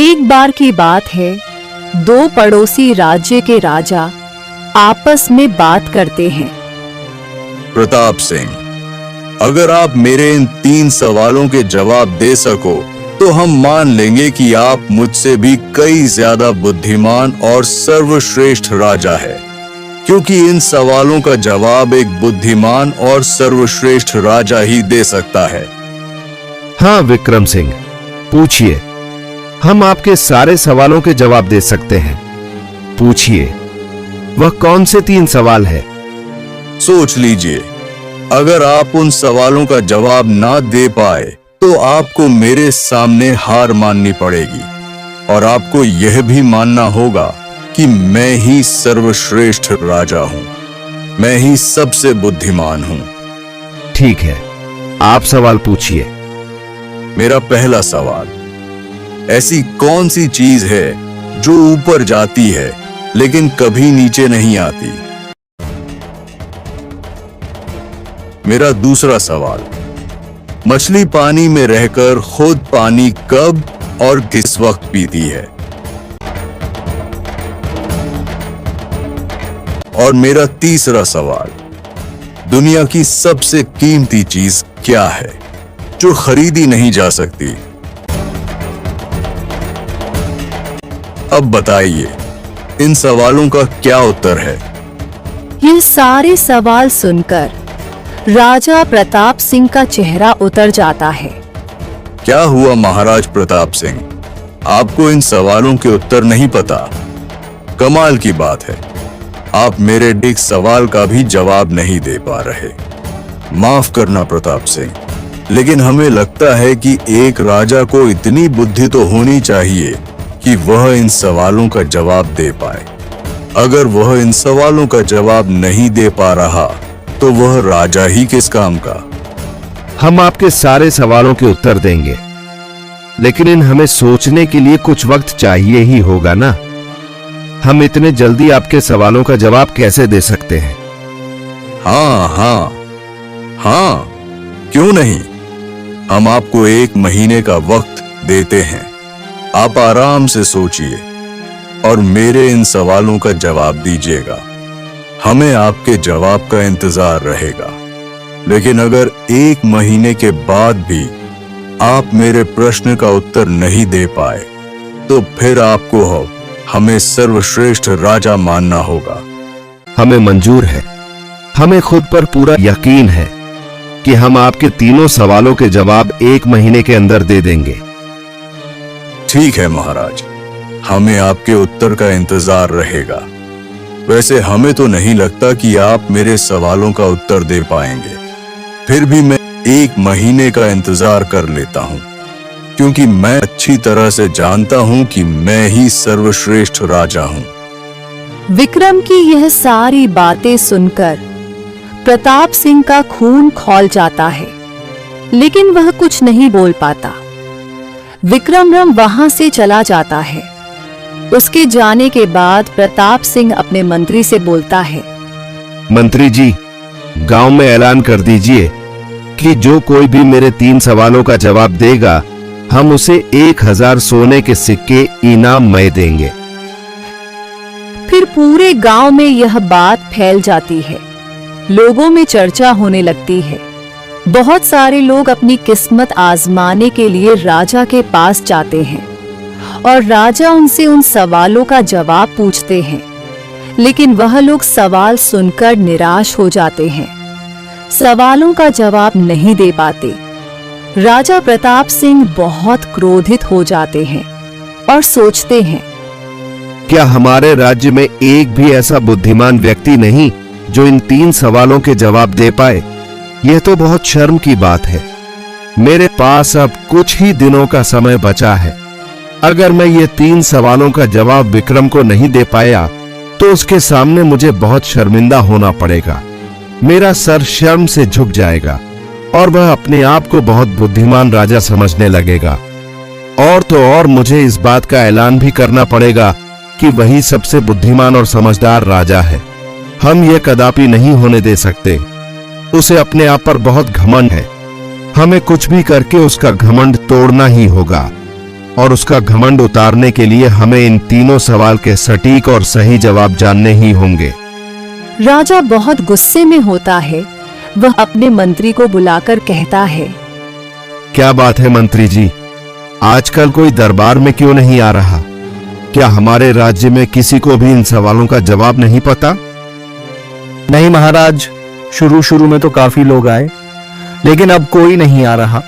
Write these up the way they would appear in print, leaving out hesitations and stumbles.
एक बार की बात है, दो पड़ोसी राज्य के राजा आपस में बात करते हैं। प्रताप सिंह, अगर आप मेरे इन 3 सवालों के जवाब दे सको तो हम मान लेंगे कि आप मुझसे भी कई ज्यादा बुद्धिमान और सर्वश्रेष्ठ राजा है, क्योंकि इन सवालों का जवाब एक बुद्धिमान और सर्वश्रेष्ठ राजा ही दे सकता है। हाँ विक्रम सिंह, पूछिए। हम आपके सारे सवालों के जवाब दे सकते हैं। पूछिए, वह कौन से 3 सवाल है? सोच लीजिए, अगर आप उन सवालों का जवाब ना दे पाए तो आपको मेरे सामने हार माननी पड़ेगी और आपको यह भी मानना होगा कि मैं ही सर्वश्रेष्ठ राजा हूं, मैं ही सबसे बुद्धिमान हूं। ठीक है, आप सवाल पूछिए। मेरा पहला सवाल, ऐसी कौन सी चीज है जो ऊपर जाती है लेकिन कभी नीचे नहीं आती? मेरा दूसरा सवाल, मछली पानी में रहकर खुद पानी कब और किस वक्त पीती है? और मेरा तीसरा सवाल, दुनिया की सबसे कीमती चीज क्या है जो खरीदी नहीं जा सकती? अब बताइए, इन सवालों का क्या उत्तर है? ये सारे सवाल सुनकर राजा प्रताप सिंह का चेहरा उतर जाता है। क्या हुआ महाराज प्रताप सिंह, आपको इन सवालों के उत्तर नहीं पता? कमाल की बात है, आप मेरे एक सवाल का भी जवाब नहीं दे पा रहे। माफ करना प्रताप सिंह, लेकिन हमें लगता है कि एक राजा को इतनी बुद्धि तो होनी चाहिए कि वह इन सवालों का जवाब दे पाए। अगर वह इन सवालों का जवाब नहीं दे पा रहा तो वह राजा ही किस काम का? हम आपके सारे सवालों के उत्तर देंगे, लेकिन हमें सोचने के लिए कुछ वक्त चाहिए ही होगा ना। हम इतने जल्दी आपके सवालों का जवाब कैसे दे सकते हैं? हाँ, क्यों नहीं? हम आपको 1 महीने का वक्त देते हैं। आप आराम से सोचिए और मेरे इन सवालों का जवाब दीजिएगा। हमें आपके जवाब का इंतजार रहेगा। लेकिन अगर 1 महीने के बाद भी आप मेरे प्रश्न का उत्तर नहीं दे पाए तो फिर आपको हमें सर्वश्रेष्ठ राजा मानना होगा। हमें मंजूर है। हमें खुद पर पूरा यकीन है कि हम आपके तीनों सवालों के जवाब 1 महीने के अंदर दे देंगे। ठीक है महाराज, हमें आपके उत्तर का इंतजार रहेगा। वैसे हमें तो नहीं लगता कि आप मेरे सवालों का उत्तर दे पाएंगे, फिर भी मैं 1 महीने का इंतजार कर लेता हूं, क्योंकि मैं अच्छी तरह से जानता हूं कि मैं ही सर्वश्रेष्ठ राजा हूं। विक्रम की यह सारी बातें सुनकर प्रताप सिंह का खून खौल जाता है, लेकिन वह कुछ नहीं बोल पाता। विक्रम वहां से चला जाता है। उसके जाने के बाद प्रताप सिंह अपने मंत्री से बोलता है, मंत्री जी, गांव में ऐलान कर दीजिए कि जो कोई भी मेरे 3 सवालों का जवाब देगा, हम उसे 1000 सोने के सिक्के इनाम में देंगे। फिर पूरे गांव में यह बात फैल जाती है। लोगों में चर्चा होने लगती है। बहुत सारे लोग अपनी किस्मत आजमाने के लिए राजा के पास जाते हैं और राजा उनसे उन सवालों का जवाब पूछते हैं, लेकिन वह लोग सवाल सुनकर निराश हो जाते हैं, सवालों का जवाब नहीं दे पाते। राजा प्रताप सिंह बहुत क्रोधित हो जाते हैं और सोचते हैं, क्या हमारे राज्य में एक भी ऐसा बुद्धिमान व्यक्ति नहीं जो इन 3 सवालों के जवाब दे पाए? यह तो बहुत शर्म की बात है। मेरे पास अब कुछ ही दिनों का समय बचा है। अगर मैं ये 3 सवालों का जवाब विक्रम को नहीं दे पाया तो उसके सामने मुझे बहुत शर्मिंदा होना पड़ेगा। मेरा सर शर्म से झुक जाएगा और वह अपने आप को बहुत बुद्धिमान राजा समझने लगेगा। और तो और मुझे इस बात का ऐलान भी करना पड़ेगा कि वही सबसे बुद्धिमान और समझदार राजा है। हम ये कदापि नहीं होने दे सकते। उसे अपने आप पर बहुत घमंड है। हमें कुछ भी करके उसका घमंड तोड़ना ही होगा। और उसका घमंड उतारने के लिए हमें इन तीनों सवाल के सटीक और सही जवाब जानने ही होंगे। राजा बहुत गुस्से में होता है। वह अपने मंत्री को बुलाकर कहता है, क्या बात है मंत्री जी, आजकल कोई दरबार में क्यों नहीं आ रहा? क्या हमारे राज्य में किसी को भी इन सवालों का जवाब नहीं पता? नहीं महाराज, शुरू में तो काफी लोग आए, लेकिन अब कोई नहीं आ रहा।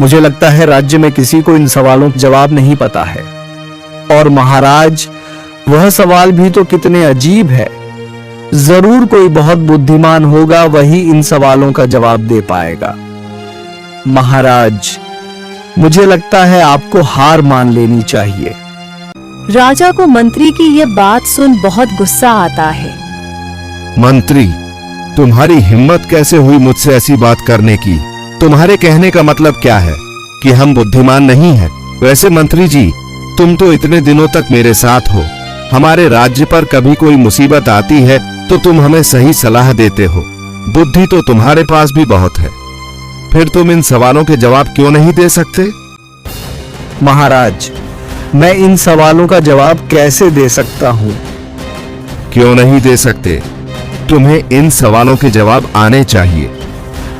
मुझे लगता है राज्य में किसी को इन सवालों का जवाब नहीं पता है। और महाराज, वह सवाल भी तो कितने अजीब है। जरूर कोई बहुत बुद्धिमान होगा, वही इन सवालों का जवाब दे पाएगा। महाराज, मुझे लगता है आपको हार मान लेनी चाहिए। राजा को मंत्री की यह बात सुन बहुत गुस्सा आता है। मंत्री, तुम्हारी हिम्मत कैसे हुई मुझसे ऐसी बात करने की? तुम्हारे कहने का मतलब क्या है कि हम बुद्धिमान नहीं हैं? वैसे मंत्री जी, तुम तो इतने दिनों तक मेरे साथ हो। हमारे राज्य पर कभी कोई मुसीबत आती है तो तुम हमें सही सलाह देते हो। बुद्धि तो तुम्हारे पास भी बहुत है, फिर तुम इन सवालों के जवाब क्यों नहीं दे सकते? महाराज, मैं इन सवालों का जवाब कैसे दे सकता हूं? क्यों नहीं दे सकते? तुम्हें इन सवालों के जवाब आने चाहिए।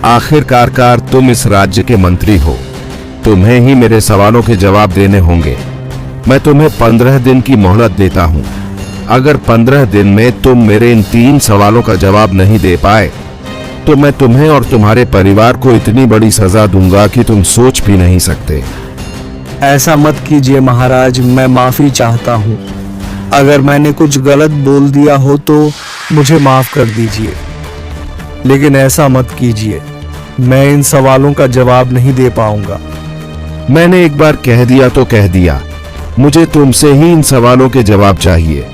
आखिरकार तुम इस राज्य के मंत्री हो, तुम्हें ही मेरे सवालों के जवाब देने होंगे। मैं तुम्हें 15 दिन की मोहलत देता हूं। अगर 15 दिन में तुम मेरे इन 3 सवालों का जवाब नहीं दे पाए तो मैं तुम्हें और तुम्हारे परिवार को इतनी बड़ी सजा दूंगा कि तुम सोच भी नहीं सकते। ऐसा मत कीजिए महाराज, मैं माफी चाहता हूं। अगर मैंने कुछ गलत बोल दिया हो तो मुझे माफ कर दीजिए, लेकिन ऐसा मत कीजिए। मैं इन सवालों का जवाब नहीं दे पाऊंगा। मैंने एक बार कह दिया तो कह दिया, मुझे तुमसे ही इन सवालों के जवाब चाहिए।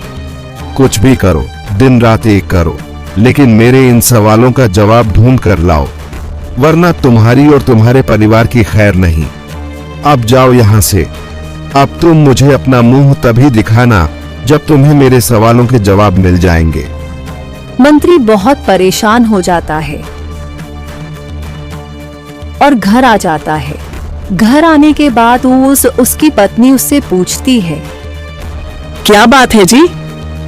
कुछ भी करो, दिन रात एक करो, लेकिन मेरे इन सवालों का जवाब ढूंढ कर लाओ, वरना तुम्हारी और तुम्हारे परिवार की खैर नहीं। अब जाओ यहां से। अब तुम मुझे अपना मुंह तभी दिखाना जब तुम्हें मेरे सवालों के जवाब मिल जाएंगे। मंत्री बहुत परेशान हो जाता है और घर आ जाता है। घर आने के बाद उसकी पत्नी उससे पूछती है, क्या बात है जी,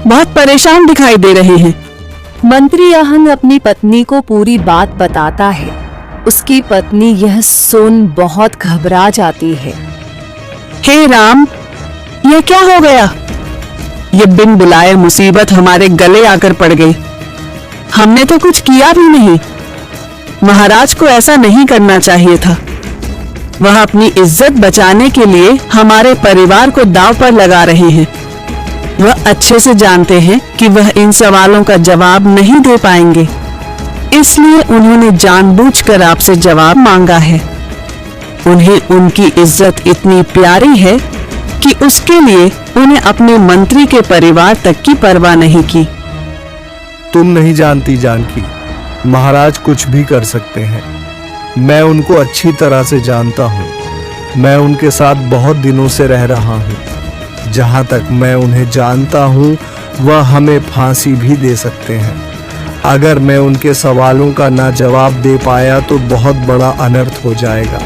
बहुत परेशान दिखाई दे रहे हैं। मंत्री आहंग अपनी पत्नी को पूरी बात बताता है। उसकी पत्नी यह सुन बहुत घबरा जाती है। हे राम, यह क्या हो गया? ये बिन बुलाए मुसीबत हमारे गले आकर पड़ गई। हमने तो कुछ किया भी नहीं। महाराज को ऐसा नहीं करना चाहिए था। वह अपनी इज्जत बचाने के लिए हमारे परिवार को दांव पर लगा रहे हैं। वह अच्छे से जानते हैं कि वह इन सवालों का जवाब नहीं दे पाएंगे, इसलिए उन्होंने जानबूझकर आपसे जवाब मांगा है। उन्हें उनकी इज्जत इतनी प्यारी है कि उसके लिए उन्हें अपने मंत्री के परिवार तक की परवाह नहीं की। तुम नहीं जानती जानकी, महाराज कुछ भी कर सकते हैं। मैं उनको अच्छी तरह से जानता हूँ। मैं उनके साथ बहुत दिनों से रह रहा हूँ। जहाँ तक मैं उन्हें जानता हूँ, वह हमें फांसी भी दे सकते हैं। अगर मैं उनके सवालों का ना जवाब दे पाया तो बहुत बड़ा अनर्थ हो जाएगा।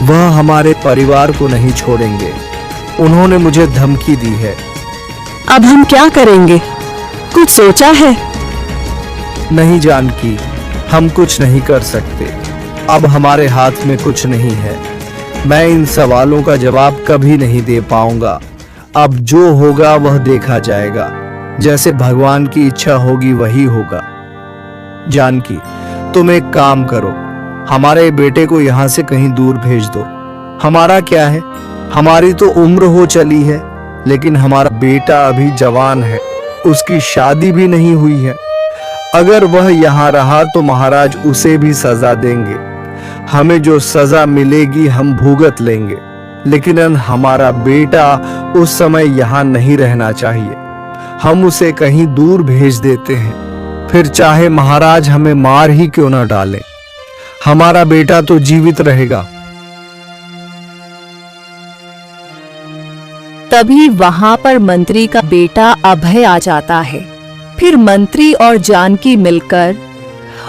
वह हमारे परिवार को नहीं छोड़ेंगे। उन्होंने मुझे धमकी दी है। अब हम क्या करेंगे? कुछ सोचा है? नहीं जानकी, हम कुछ नहीं कर सकते। अब हमारे हाथ में कुछ नहीं है। मैं इन सवालों का जवाब कभी नहीं दे पाऊंगा। अब जो होगा वह देखा जाएगा। जैसे भगवान की इच्छा होगी वही होगा। जानकी, तुम एक काम करो, हमारे बेटे को यहाँ से कहीं दूर भेज दो। हमारा क्या है, हमारी तो उम्र हो चली है, लेकिन हमारा बेटा अभी जवान है, उसकी शादी भी नहीं हुई है। अगर वह यहाँ रहा तो महाराज उसे भी सजा देंगे। हमें जो सजा मिलेगी हम भुगत लेंगे, लेकिन हमारा बेटा उस समय यहाँ नहीं रहना चाहिए। हम उसे कहीं दूर भेज देते हैं, फिर चाहे महाराज हमें मार ही क्यों ना डालें, हमारा बेटा तो जीवित रहेगा। तभी वहां पर मंत्री का बेटा अभय आ जाता है। फिर मंत्री और जानकी मिलकर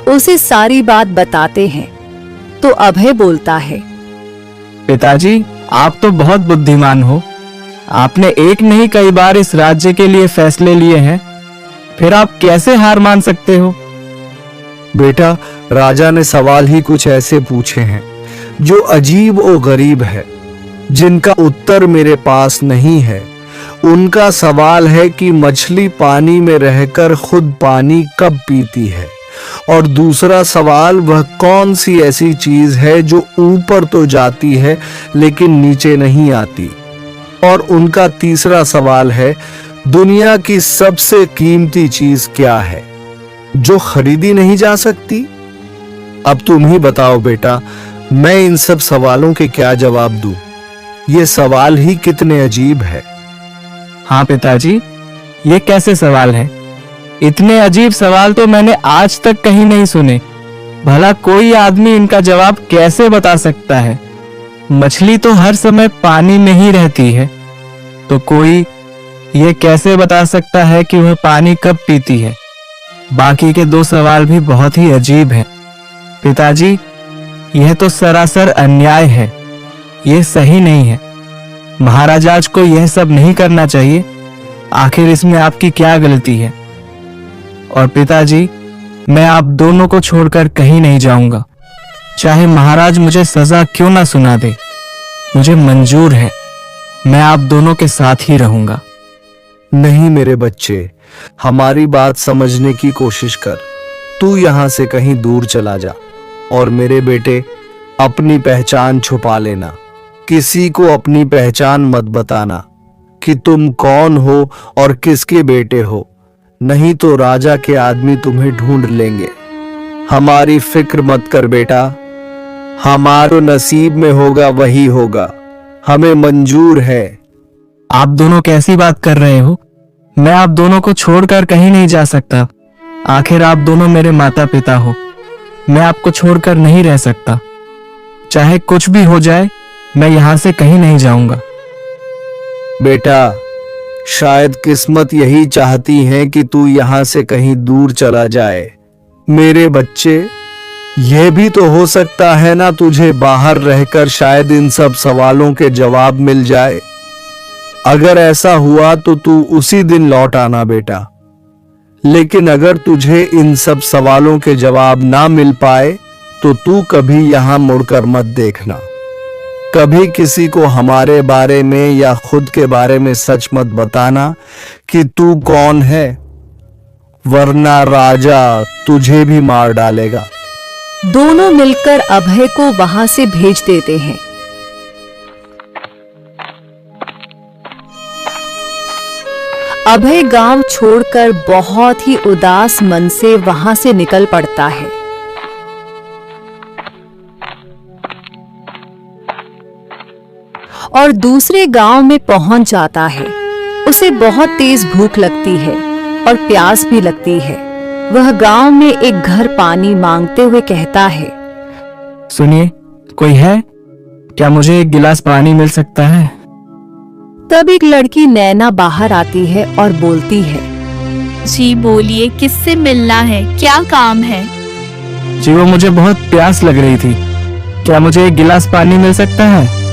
उसे सारी बात बताते हैं। तो अभय बोलता है, पिताजी, आप तो बहुत बुद्धिमान हो। आपने एक नहीं कई बार इस राज्य के लिए फैसले लिए हैं, फिर आप कैसे हार मान सकते हो? बेटा, राजा ने सवाल ही कुछ ऐसे पूछे हैं जो अजीब और गरीब है, जिनका उत्तर मेरे पास नहीं है। उनका सवाल है कि मछली पानी में रहकर खुद पानी कब पीती है, और दूसरा सवाल, वह कौन सी ऐसी चीज है जो ऊपर तो जाती है लेकिन नीचे नहीं आती। और उनका तीसरा सवाल है, दुनिया की सबसे कीमती चीज क्या है जो खरीदी नहीं जा सकती। अब तुम ही बताओ बेटा, मैं इन सब सवालों के क्या जवाब दूं? ये सवाल ही कितने अजीब है। हाँ पिताजी, ये कैसे सवाल है? इतने अजीब सवाल तो मैंने आज तक कहीं नहीं सुने। भला कोई आदमी इनका जवाब कैसे बता सकता है? मछली तो हर समय पानी में ही रहती है, तो कोई ये कैसे बता सकता है कि वह पानी कब पीती है? बाकी के दो सवाल भी बहुत ही अजीब हैं। पिताजी, यह तो सरासर अन्याय है, यह सही नहीं है। महाराज को यह सब नहीं करना चाहिए। आखिर इसमें आपकी क्या गलती है? और पिताजी, मैं आप दोनों को छोड़कर कहीं नहीं जाऊंगा, चाहे महाराज मुझे सजा क्यों ना सुना दे। मुझे मंजूर है, मैं आप दोनों के साथ ही रहूंगा। नहीं मेरे बच्चे, हमारी बात समझने की कोशिश कर। तू यहां से कहीं दूर चला जा, और मेरे बेटे, अपनी पहचान छुपा लेना। किसी को अपनी पहचान मत बताना कि तुम कौन हो और किसके बेटे हो, नहीं तो राजा के आदमी तुम्हें ढूंढ लेंगे। हमारी फिक्र मत कर बेटा, हमारे नसीब में होगा वही होगा, हमें मंजूर है। आप दोनों कैसी बात कर रहे हो? मैं आप दोनों को छोड़कर कहीं नहीं जा सकता। आखिर आप दोनों मेरे माता पिता हो, मैं आपको छोड़कर नहीं रह सकता। चाहे कुछ भी हो जाए, मैं यहां से कहीं नहीं जाऊंगा। बेटा, शायद किस्मत यही चाहती है कि तू यहां से कहीं दूर चला जाए। मेरे बच्चे, यह भी तो हो सकता है ना, तुझे बाहर रहकर शायद इन सब सवालों के जवाब मिल जाए। अगर ऐसा हुआ तो तू उसी दिन लौट आना बेटा। लेकिन अगर तुझे इन सब सवालों के जवाब ना मिल पाए तो तू कभी यहां मुड़कर मत देखना। कभी किसी को हमारे बारे में या खुद के बारे में सच मत बताना कि तू कौन है, वरना राजा तुझे भी मार डालेगा। दोनों मिलकर अभय को वहां से भेज देते हैं। अभय गांव छोड़कर बहुत ही उदास मन से वहां से निकल पड़ता है। और दूसरे गांव में पहुंच जाता है। उसे बहुत तेज भूख लगती है और प्यास भी लगती है। वह गांव में एक घर पानी मांगते हुए कहता है, सुनिए, कोई है? क्या मुझे एक गिलास पानी मिल सकता है? तब एक लड़की नैना बाहर आती है और बोलती है, जी बोलिए, किससे मिलना है, क्या काम है? जी वो मुझे बहुत प्यास लग रही थी, क्या मुझे एक गिलास पानी मिल सकता है?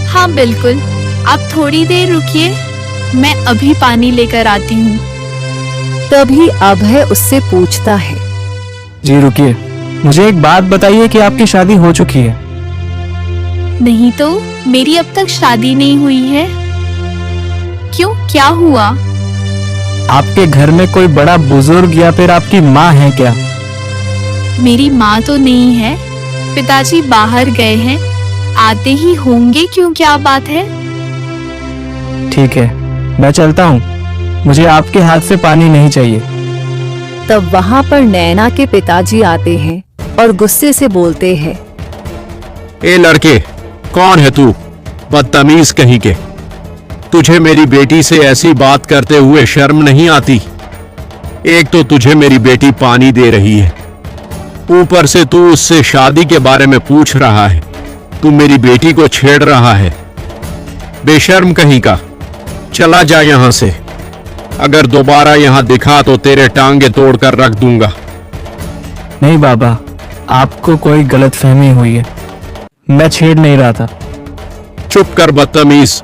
हाँ बिल्कुल, आप थोड़ी देर रुकिए, मैं अभी पानी लेकर आती हूँ। तभी अभय उससे पूछता है, जी रुकिए, मुझे एक बात बताइए कि आपकी शादी हो चुकी है? नहीं तो, मेरी अब तक शादी नहीं हुई है। क्यों, क्या हुआ? आपके घर में कोई बड़ा बुजुर्ग या फिर आपकी माँ है क्या? मेरी माँ तो नहीं है, पिताजी बाहर गए हैं, आते ही होंगे। क्यों, क्या बात है? ठीक है, मैं चलता हूँ, मुझे आपके हाथ से पानी नहीं चाहिए। तब वहां पर नैना के पिताजी आते हैं और गुस्से से बोलते हैं, ए लड़के, कौन है तू? बदतमीज कहीं के, तुझे मेरी बेटी से ऐसी बात करते हुए शर्म नहीं आती? एक तो तुझे मेरी बेटी पानी दे रही है, ऊपर से तू उससे शादी के बारे में पूछ रहा है। तू मेरी बेटी को छेड़ रहा है, बेशर्म कहीं का। चला जा यहां से, अगर दोबारा यहां दिखा तो तेरे टांगे तोड़कर रख दूंगा। नहीं बाबा, आपको कोई गलतफहमी हुई है, मैं छेड़ नहीं रहा था। चुप कर बदतमीज।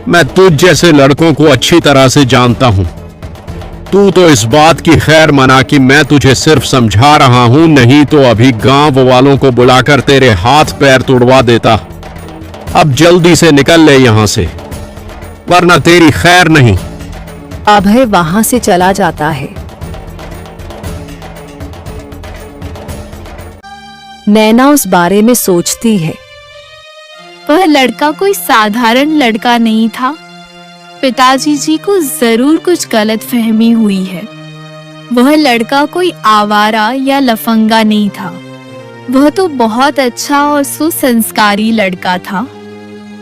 मैं तुझ जैसे लड़कों को अच्छी तरह से जानता हूं। तू तो इस बात की खैर मना कि मैं तुझे सिर्फ समझा रहा हूं, नहीं तो अभी गांव वालों को बुलाकर तेरे हाथ पैर तुड़वा देता। अब जल्दी से निकल ले यहां से, वरना तेरी खैर नहीं। अभय वहां से चला जाता है। नैना उस बारे में सोचती है। वह लड़का कोई साधारण लड़का नहीं था। पिताजी जी को जरूर कुछ गलत फहमी हुई है। वह लड़का कोई आवारा या लफंगा नहीं था। वह तो बहुत अच्छा और सुसंस्कारी लड़का था।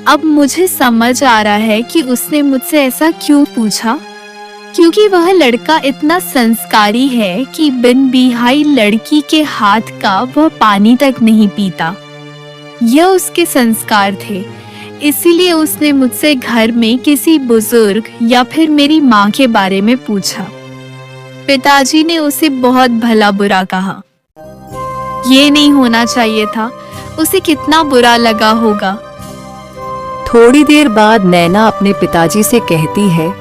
अब मुझे समझ आ रहा है कि उसने मुझसे ऐसा क्यों पूछा, क्योंकि वह लड़का इतना संस्कारी है कि बिन बिहाई लड़की के हाथ का वह पानी तक नहीं पीता। यह उसके संस्कार थे। इसीलिए उसने मुझसे घर में किसी बुजुर्ग या फिर मेरी माँ के बारे में पूछा। पिताजी ने उसे बहुत भला बुरा कहा। ये नहीं होना चाहिए था। उसे कितना बुरा लगा होगा। थोड़ी देर बाद नैना अपने पिताजी से कहती है,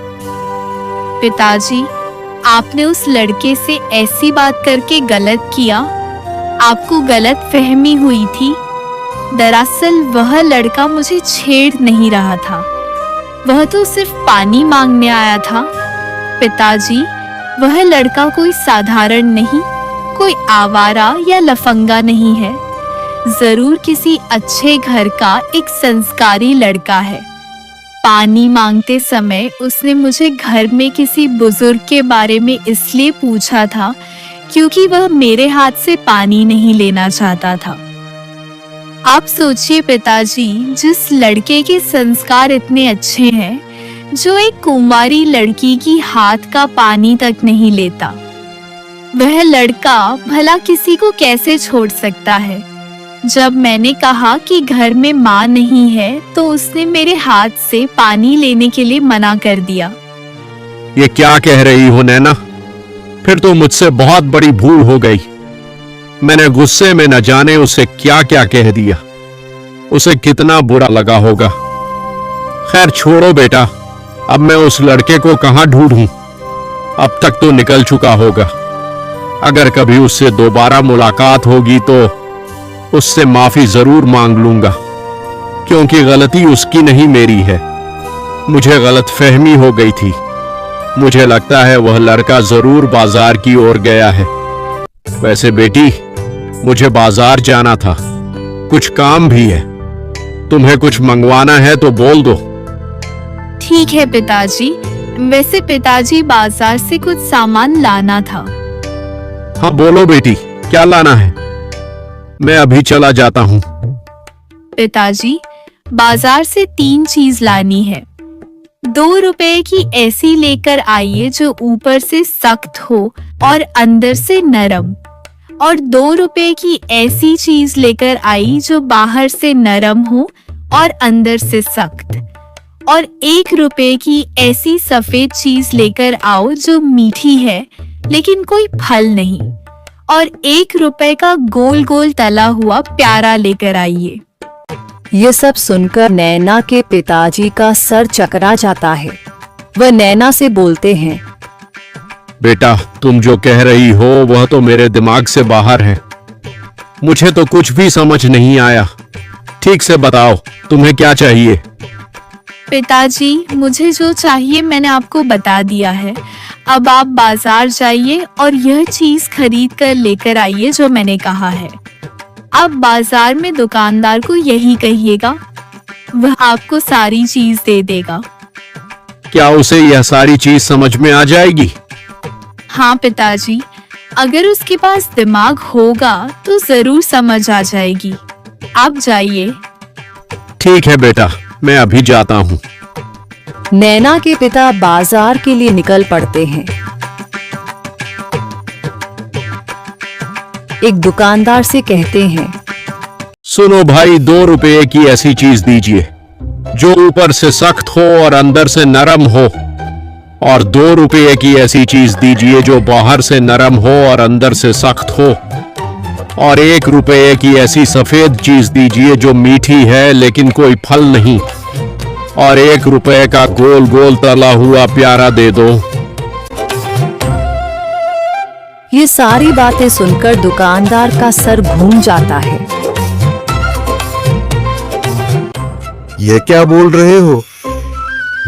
पिताजी, आपने उस लड़के से ऐसी बात करके गलत किया। आपको गलत फहमी हुई थी। दरअसल वह लड़का मुझे छेड़ नहीं रहा था। वह तो सिर्फ पानी मांगने आया था। पिताजी, वह लड़का कोई साधारण नहीं, कोई आवारा या लफंगा नहीं है। जरूर किसी अच्छे घर का एक संस्कारी लड़का है। पानी मांगते समय उसने मुझे घर में किसी बुजुर्ग के बारे में इसलिए पूछा था क्योंकि वह मेरे हाथ से पानी नहीं लेना चाहता था। आप सोचिए पिताजी, जिस लड़के के संस्कार इतने अच्छे हैं, जो एक कुंवारी लड़की की हाथ का पानी तक नहीं लेता, वह लड़का भला किसी को कैसे छोड़ सकता है। जब मैंने कहा कि घर में माँ नहीं है तो उसने मेरे हाथ से पानी लेने के लिए मना कर दिया। ये क्या कह रही हो नैना? फिर तो मुझसे बहुत बड़ी भूल हो गई। मैंने गुस्से में न जाने उसे क्या क्या कह दिया। उसे कितना बुरा लगा होगा। खैर छोड़ो बेटा, अब मैं उस लड़के को कहां ढूंढूं? अब तक तो निकल चुका होगा। अगर कभी उससे दोबारा मुलाकात होगी तो उससे माफी जरूर मांग लूंगा, क्योंकि गलती उसकी नहीं मेरी है। मुझे गलतफहमी हो गई थी। मुझे लगता है वह लड़का जरूर बाजार की ओर गया है। वैसे बेटी, मुझे बाजार जाना था, कुछ काम भी है। तुम्हें कुछ मंगवाना है तो बोल दो। ठीक है पिताजी। वैसे पिताजी, बाजार से कुछ सामान लाना था। हाँ बोलो बेटी, क्या लाना है? मैं अभी चला जाता हूँ। पिताजी, बाजार से 3 चीज लानी है। 2 रुपए की ऐसी लेकर आइए जो ऊपर से सख्त हो और अंदर से नरम, और 2 रुपए की ऐसी चीज लेकर आई जो बाहर से नरम हो और अंदर से सख्त, और 1 रुपए की ऐसी सफेद चीज लेकर आओ जो मीठी है लेकिन कोई फल नहीं, और 1 रुपए का गोल गोल तला हुआ प्यारा लेकर आइए। ये सब सुनकर नैना के पिताजी का सर चकरा जाता है। वह नैना से बोलते हैं, बेटा, तुम जो कह रही हो वह तो मेरे दिमाग से बाहर है। मुझे तो कुछ भी समझ नहीं आया। ठीक से बताओ, तुम्हें क्या चाहिए? पिताजी, मुझे जो चाहिए मैंने आपको बता दिया है। अब आप बाजार जाइए और यह चीज खरीद कर लेकर आइए जो मैंने कहा है। आप बाजार में दुकानदार को यही कहिएगा, वह आपको सारी चीज दे देगा। क्या उसे यह सारी चीज समझ में आ जाएगी? हाँ पिताजी, अगर उसके पास दिमाग होगा तो जरूर समझ आ जाएगी। आप जाइए। ठीक है बेटा, मैं अभी जाता हूँ। नैना के पिता बाजार के लिए निकल पड़ते हैं। एक दुकानदार से कहते हैं, सुनो भाई, 2 रुपए की ऐसी चीज दीजिए जो ऊपर से सख्त हो और अंदर से नरम हो, और 2 रुपए की ऐसी चीज दीजिए जो बाहर से नरम हो और अंदर से सख्त हो। और 1 रुपए की ऐसी सफेद चीज दीजिए जो मीठी है लेकिन कोई फल नहीं, और 1 रुपए का गोल गोल तला हुआ प्यारा दे दो। ये सारी बातें सुनकर दुकानदार का सर घूम जाता है। ये क्या बोल रहे हो?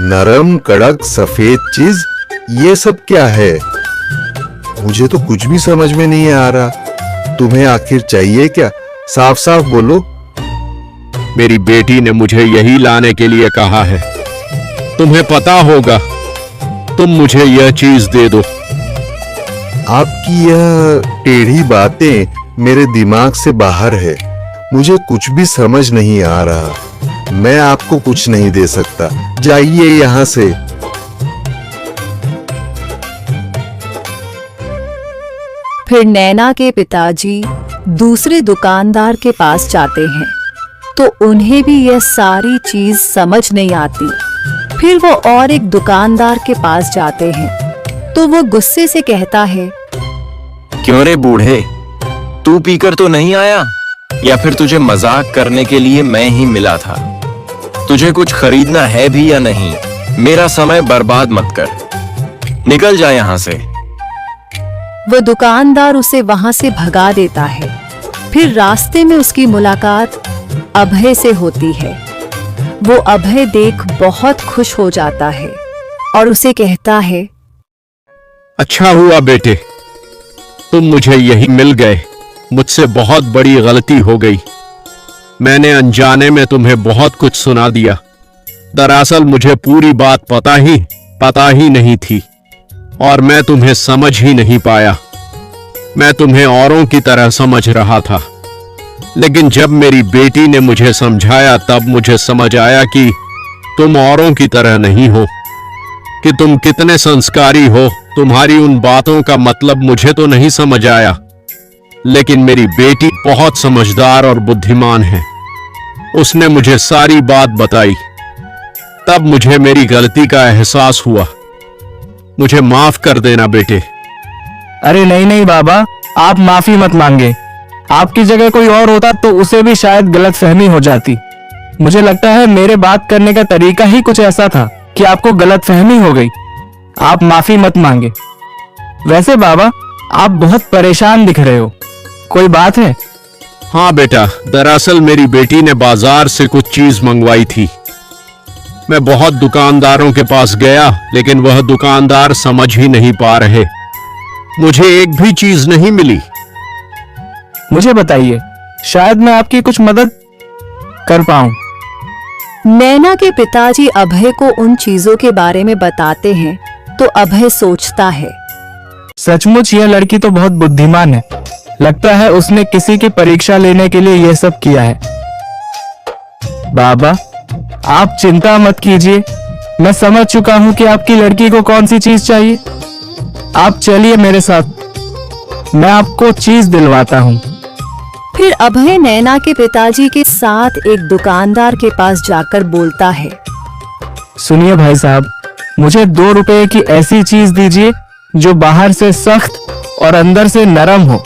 नरम कड़क सफेद चीज, ये सब क्या है? मुझे तो कुछ भी समझ में नहीं आ रहा। तुम्हें आखिर चाहिए क्या? साफ साफ बोलो। मेरी बेटी ने मुझे यही लाने के लिए कहा है। तुम्हें पता होगा, तुम मुझे यह चीज दे दो। आपकी यह टेढ़ी बातें मेरे दिमाग से बाहर है। मुझे कुछ भी समझ नहीं आ रहा। मैं आपको कुछ नहीं दे सकता। जाइए यहां से। फिर नैना के पिताजी दूसरे दुकानदार के पास जाते हैं तो उन्हें भी यह सारी चीज समझ नहीं आती। फिर वो और एक दुकानदार के पास जाते हैं तो वो गुस्से से कहता है, क्यों रे बूढ़े, तू पीकर तो नहीं आया, या फिर तुझे मजाक करने के लिए मैं ही मिला था? तुझे कुछ खरीदना है भी या नहीं? मेरा समय बर्बाद मत कर, निकल जा यहाँ से। वो दुकानदार उसे वहां से भगा देता है। फिर रास्ते में उसकी मुलाकात अभय से होती है। वो अभय देख बहुत खुश हो जाता है और उसे कहता है, अच्छा हुआ बेटे, तुम मुझे यही मिल गए। मुझसे बहुत बड़ी गलती हो गई। मैंने अनजाने में तुम्हें बहुत कुछ सुना दिया। दरअसल मुझे पूरी बात पता ही नहीं थी और मैं तुम्हें समझ ही नहीं पाया। मैं तुम्हें औरों की तरह समझ रहा था, लेकिन जब मेरी बेटी ने मुझे समझाया तब मुझे समझ आया कि तुम औरों की तरह नहीं हो, कि तुम कितने संस्कारी हो। तुम्हारी उन बातों का मतलब मुझे तो नहीं समझ आया, लेकिन मेरी बेटी बहुत समझदार और बुद्धिमान है। उसने मुझे सारी बात बताई। तब मुझे मेरी गलती का एहसास हुआ। मुझे माफ कर देना बेटे। अरे नहीं नहीं बाबा, आप माफी मत मांगे। आपकी जगह कोई और होता तो उसे भी शायद गलतफहमी हो जाती। मुझे लगता है मेरे बात करने का तरीका ही कुछ ऐसा था कि आपको गलतफहमी हो गई। आप माफी मत मांगे। वैसे बाबा, आप बहुत परेशान दिख रहे हो, कोई बात है? हाँ बेटा, दरअसल मेरी बेटी ने बाजार से कुछ चीज मंगवाई थी। मैं बहुत दुकानदारों के पास गया, लेकिन वह दुकानदार समझ ही नहीं पा रहे। मुझे एक भी चीज नहीं मिली। मुझे बताइए, शायद मैं आपकी कुछ मदद कर पाऊं। नैना के पिताजी अभय को उन चीजों के बारे में बताते हैं तो अभय सोचता है, सचमुच यह लड़की तो बहुत बुद्धिमान है। लगता है उसने किसी की परीक्षा लेने के लिए यह सब किया है। बाबा, आप चिंता मत कीजिए। मैं समझ चुका हूं कि आपकी लड़की को कौन सी चीज चाहिए। आप चलिए मेरे साथ, मैं आपको चीज दिलवाता हूं। फिर अभय नैना के पिताजी के साथ एक दुकानदार के पास जाकर बोलता है, सुनिए भाई साहब, मुझे 2 रुपए की ऐसी चीज दीजिए जो बाहर से सख्त और अंदर से नरम हो,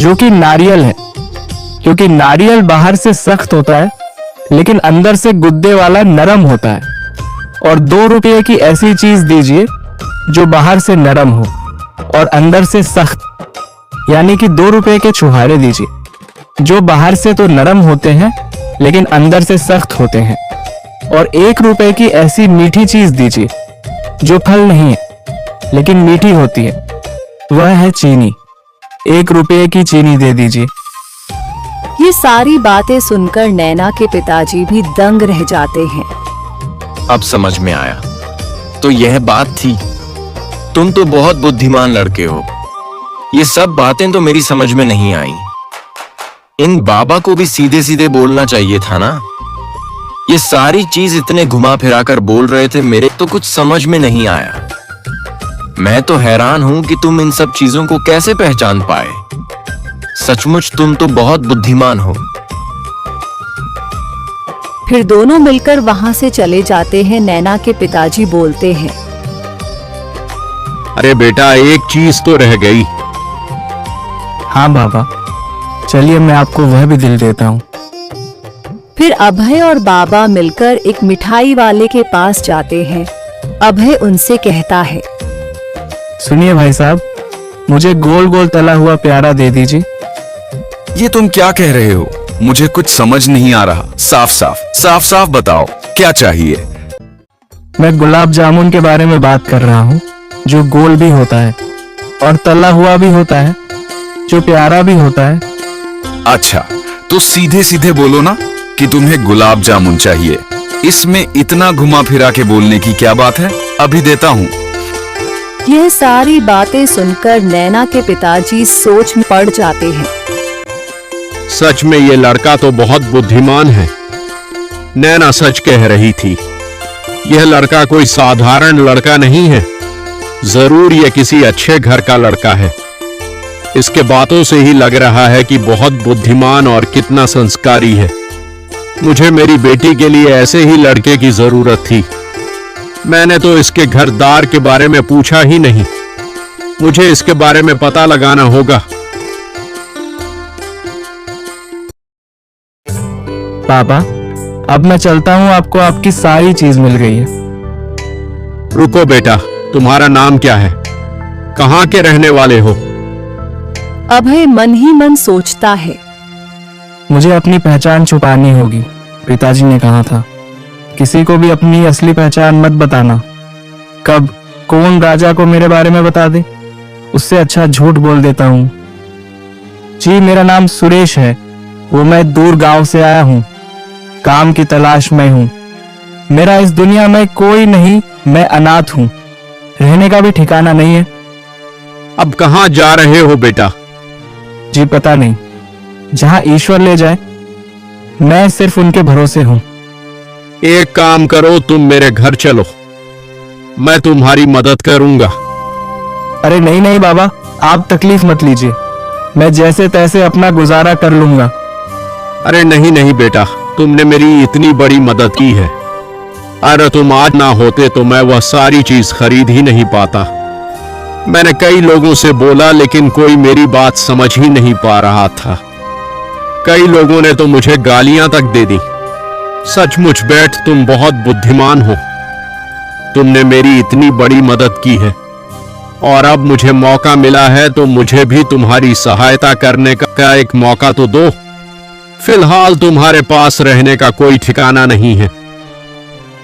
जो कि नारियल है। क्योंकि नारियल बाहर से सख्त होता है लेकिन अंदर से गुद्दे वाला नरम होता है। और 2 रुपए की ऐसी चीज दीजिए जो बाहर से नरम हो और अंदर से सख्त, यानी कि 2 रुपए के छुहारे दीजिए जो बाहर से तो नरम होते हैं लेकिन अंदर से सख्त होते हैं। और 1 रुपए की ऐसी मीठी चीज दीजिए जो फल नहीं है लेकिन मीठी होती है, वह है चीनी। 1 रुपए की चीनी दे दीजिए। ये सारी बातें सुनकर नैना के पिताजी भी दंग रह जाते हैं। अब समझ में आया, तो यह बात थी। तुम तो बहुत बुद्धिमान लड़के हो। ये सब बातें तो मेरी समझ में नहीं आई। इन बाबा को भी सीधे सीधे बोलना चाहिए था ना। ये सारी चीज इतने घुमा फिरा कर बोल रहे थे, मेरे तो कुछ समझ में नहीं आया। मैं तो हैरान हूं कि तुम इन सब चीजों को कैसे पहचान पाए। सचमुच तुम तो बहुत बुद्धिमान हो। फिर दोनों मिलकर वहां से चले जाते हैं। नैना के पिताजी बोलते हैं, अरे बेटा, एक चीज तो रह गई। हाँ बाबा, चलिए मैं आपको वह भी दिल देता हूँ। फिर अभय और बाबा मिलकर एक मिठाई वाले के पास जाते हैं। अभय उनसे कहता है, सुनिए भाई साहब, मुझे गोल गोल तला हुआ प्यारा दे दीजिए। ये तुम क्या कह रहे हो? मुझे कुछ समझ नहीं आ रहा। साफ साफ बताओ, क्या चाहिए? मैं गुलाब जामुन के बारे में बात कर रहा हूँ, जो गोल भी होता है और तला हुआ भी होता है, जो प्यारा भी होता है। अच्छा, तो सीधे सीधे बोलो ना कि तुम्हें गुलाब जामुन चाहिए। इसमें इतना घुमा फिरा के बोलने की क्या बात है? अभी देता हूँ। यह सारी बातें सुनकर नैना के पिताजी सोच में पड़ जाते हैं। सच में ये लड़का तो बहुत बुद्धिमान है। नैना सच कह रही थी। यह लड़का कोई साधारण लड़का नहीं है। जरूर ये किसी अच्छे घर का लड़का है। इसके बातों से ही लग रहा है कि बहुत बुद्धिमान और कितना संस्कारी है। मुझे मेरी बेटी के लिए ऐसे ही लड़के की जरूरत थी। मैंने तो इसके घरदार के बारे में पूछा ही नहीं। मुझे इसके बारे में पता लगाना होगा। पापा, अब मैं चलता हूँ, आपको आपकी सारी चीज मिल गई है। रुको बेटा, तुम्हारा नाम क्या है? कहाँ के रहने वाले हो? अभय मन ही मन सोचता है। मुझे अपनी पहचान छुपानी होगी। पिताजी ने कहा था, किसी को भी अपनी असली पहचान मत बताना। कब कौन राजा को मेरे बारे में बता दे, उससे अच्छा झूठ बोल देता हूँ। जी, मेरा नाम सुरेश है। वो मैं दूर गांव से आया हूँ। काम की तलाश में हूँ। मेरा इस दुनिया में कोई नहीं, मैं अनाथ हूँ। रहने का भी ठिकाना नहीं है। अब कहाँ जा रहे हो बेटा? जी पता नहीं, जहां ईश्वर ले जाए। मैं सिर्फ उनके भरोसे हूं। एक काम करो, तुम मेरे घर चलो, मैं तुम्हारी मदद करूंगा। अरे नहीं नहीं बाबा, आप तकलीफ मत लीजिए। मैं जैसे तैसे अपना गुजारा कर लूंगा। अरे नहीं नहीं बेटा, तुमने मेरी इतनी बड़ी मदद की है। अरे तुम आज ना होते तो मैं वह सारी चीज खरीद ही नहीं पाता। मैंने कई लोगों से बोला, लेकिन कोई मेरी बात समझ ही नहीं पा रहा था। कई लोगों ने तो मुझे गालियां तक दे दी। सचमुच बेट, तुम बहुत बुद्धिमान हो। तुमने मेरी इतनी बड़ी मदद की है और अब मुझे मौका मिला है तो मुझे भी तुम्हारी सहायता करने का एक मौका तो दो। फिलहाल तुम्हारे पास रहने का कोई ठिकाना नहीं है,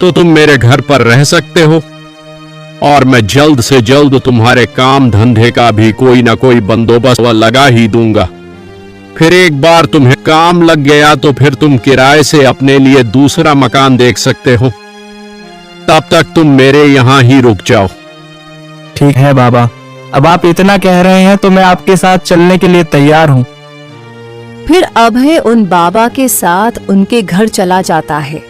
तो तुम मेरे घर पर रह सकते हो और मैं जल्द से जल्द तुम्हारे काम धंधे का भी कोई ना कोई बंदोबस्त लगा ही दूंगा। फिर एक बार तुम्हें काम लग गया तो फिर तुम किराए से अपने लिए दूसरा मकान देख सकते हो। तब तक तुम मेरे यहां ही रुक जाओ। ठीक है बाबा, अब आप इतना कह रहे हैं तो मैं आपके साथ चलने के लिए तैयार हूँ। फिर अभय उन बाबा के साथ उनके घर चला जाता है।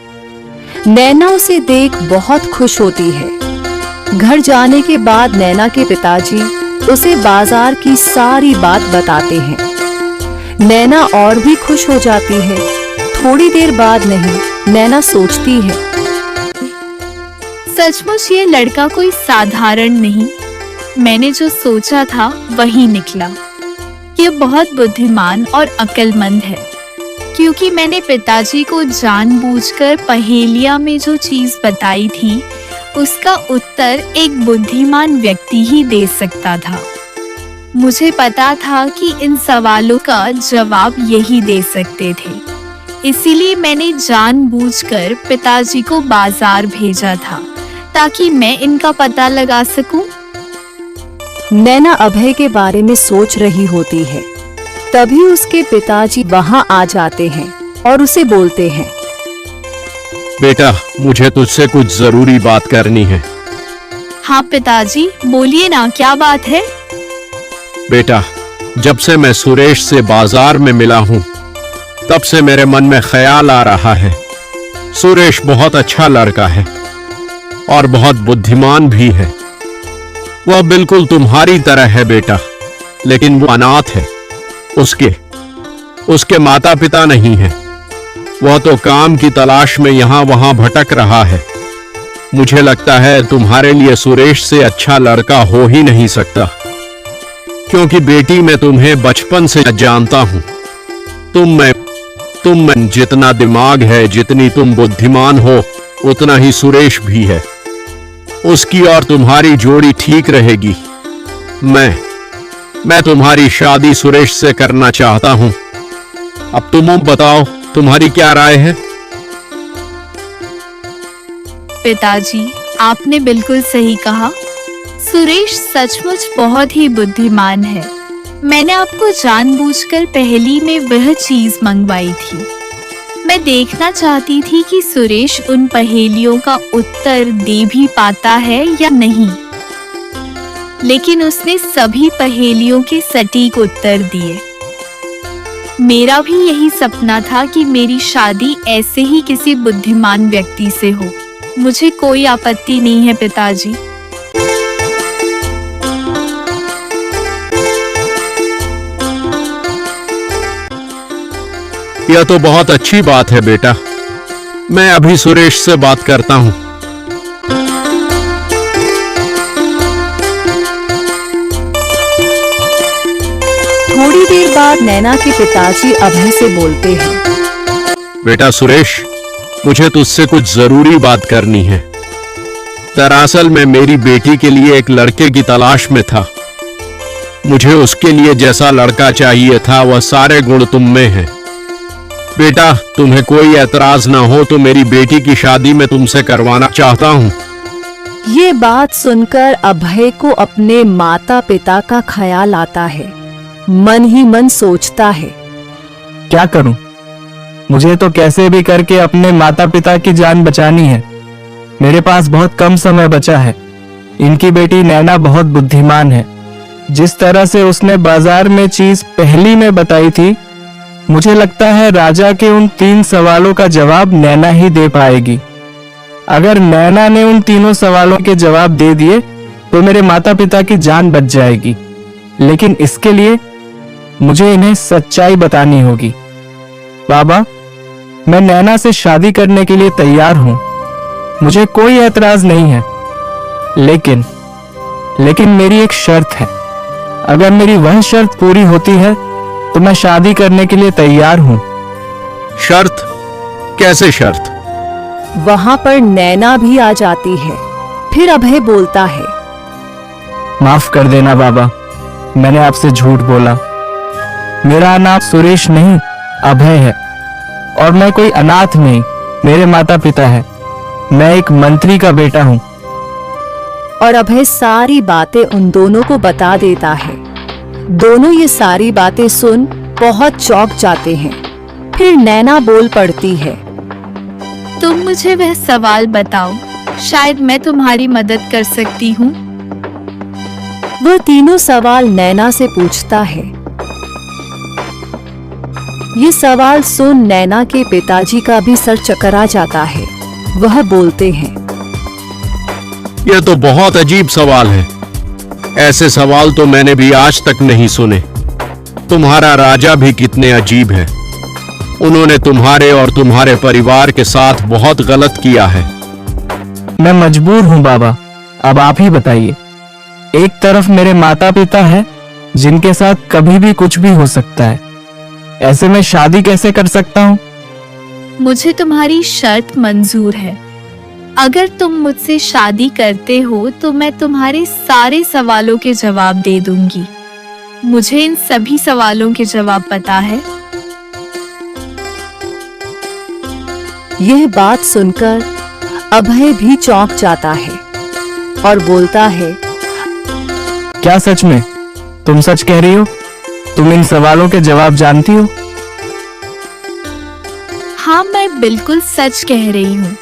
नैना उसे देख बहुत खुश होती है। घर जाने के बाद नैना के पिताजी उसे बाजार की सारी बात बताते हैं। नैना और भी खुश हो जाती है। थोड़ी देर बाद नहीं, नैना सोचती है, सचमुच ये लड़का कोई साधारण नहीं। मैंने जो सोचा था वही निकला। ये बहुत बुद्धिमान और अक्लमंद है, क्योंकि मैंने पिताजी को जानबूझकर पहेलिया में जो चीज बताई थी उसका उत्तर एक बुद्धिमान व्यक्ति ही दे सकता था। मुझे पता था कि इन सवालों का जवाब यही दे सकते थे, इसीलिए मैंने जानबूझकर पिताजी को बाजार भेजा था ताकि मैं इनका पता लगा सकूं। नैना अभय के बारे में सोच रही होती है। तभी उसके पिताजी वहां आ जाते हैं और उसे बोलते हैं, बेटा, मुझे तुझसे कुछ जरूरी बात करनी है। हाँ पिताजी, बोलिए ना, क्या बात है? बेटा, जब से मैं सुरेश से बाजार में मिला हूं, तब से मेरे मन में ख्याल आ रहा है। सुरेश बहुत अच्छा लड़का है और बहुत बुद्धिमान भी है। वह बिल्कुल तुम्हारी तरह है बेटा, लेकिन वो अनाथ है। उसके माता पिता नहीं है। वह तो काम की तलाश में यहां वहां भटक रहा है। मुझे लगता है तुम्हारे लिए सुरेश से अच्छा लड़का हो ही नहीं सकता, क्योंकि बेटी मैं तुम्हें बचपन से जानता हूं। तुम में जितना दिमाग है, जितनी तुम बुद्धिमान हो, उतना ही सुरेश भी है। उसकी और तुम्हारी जोड़ी ठीक रहेगी। मैं तुम्हारी शादी सुरेश से करना चाहता हूं। अब तुम बताओ, तुम्हारी क्या राय है? पिताजी, आपने बिल्कुल सही कहा। सुरेश सचमुच बहुत ही बुद्धिमान है। मैंने आपको जानबूझकर पहेली में वह चीज मंगवाई थी। मैं देखना चाहती थी कि सुरेश उन पहेलियों का उत्तर दे भी पाता है या नहीं, लेकिन उसने सभी पहेलियों के सटीक उत्तर दिए। मेरा भी यही सपना था कि मेरी शादी ऐसे ही किसी बुद्धिमान व्यक्ति से हो। मुझे कोई आपत्ति नहीं है पिताजी। यह तो बहुत अच्छी बात है बेटा। मैं अभी सुरेश से बात करता हूं। थोड़ी देर बाद नैना के पिताजी अभय से बोलते हैं। बेटा सुरेश, मुझे तुझसे कुछ जरूरी बात करनी है। दरअसल मैं मेरी बेटी के लिए एक लड़के की तलाश में था। मुझे उसके लिए जैसा लड़का चाहिए था वह सारे गुण तुम में हैं। बेटा, तुम्हें कोई एतराज ना हो तो मेरी बेटी की शादी मैं तुमसे करवाना चाहता हूँ। ये बात सुनकर अभय को अपने माता पिता का ख्याल आता है। मन ही मन सोचता है, क्या करूं? मुझे तो कैसे भी करके अपने माता पिता की जान बचानी है। मेरे पास बहुत कम समय बचा है। इनकी बेटी नैना बहुत बुद्धिमान है। जिस तरह से उसने बाजार में चीज पहली में बताई थी, मुझे लगता है राजा के उन 3 सवालों का जवाब नैना ही दे पाएगी। अगर नैना ने उन तीनों सवालों के जवाब दे दिए तो मेरे माता पिता की जान बच जाएगी। लेकिन इसके लिए मुझे इन्हें सच्चाई बतानी होगी। बाबा, मैं नैना से शादी करने के लिए तैयार हूं। मुझे कोई एतराज नहीं है। लेकिन मेरी एक शर्त है। अगर मेरी वह शर्त पूरी होती है तो मैं शादी करने के लिए तैयार हूं। शर्त? कैसे शर्त? वहां पर नैना भी आ जाती है। फिर अभय बोलता है, माफ कर देना बाबा, मैंने आपसे झूठ बोला। मेरा नाम सुरेश नहीं, अभय है। और मैं कोई अनाथ नहीं। मेरे माता पिता है। मैं एक मंत्री का बेटा हूं। और अभय सारी बातें उन दोनों को बता देता है। दोनों ये सारी बातें सुन बहुत चौंक जाते हैं। फिर नैना बोल पड़ती है, तुम मुझे वह सवाल बताओ, शायद मैं तुम्हारी मदद कर सकती हूँ। वह तीनों सवाल नैना से पूछता है। ये सवाल सुन नैना के पिताजी का भी सर चकरा जाता है। वह बोलते हैं, यह तो बहुत अजीब सवाल है। ऐसे सवाल तो मैंने भी आज तक नहीं सुने। तुम्हारा राजा भी कितने अजीब है। उन्होंने तुम्हारे और तुम्हारे परिवार के साथ बहुत गलत किया है। मैं मजबूर हूं बाबा, अब आप ही बताइए। एक तरफ मेरे माता पिता है जिनके साथ कभी भी कुछ भी हो सकता है। ऐसे में शादी कैसे कर सकता हूं? मुझे तुम्हारी शर्त मंजूर है। अगर तुम मुझसे शादी करते हो तो मैं तुम्हारे सारे सवालों के जवाब दे दूंगी। मुझे इन सभी सवालों के जवाब पता है। यह बात सुनकर अभय भी चौंक जाता है और बोलता है, क्या सच में तुम सच कह रही हो? तुम इन सवालों के जवाब जानती हो? हाँ, मैं बिल्कुल सच कह रही हूँ।